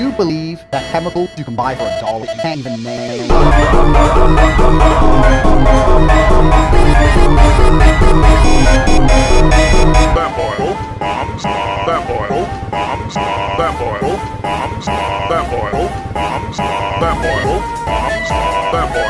you believe that chemical you can buy for $1 that you can't even name? That boy hope bombs. That boy hope bombs. That boy hope bombs. That boy hope bombs. That boy hope bombs. That boy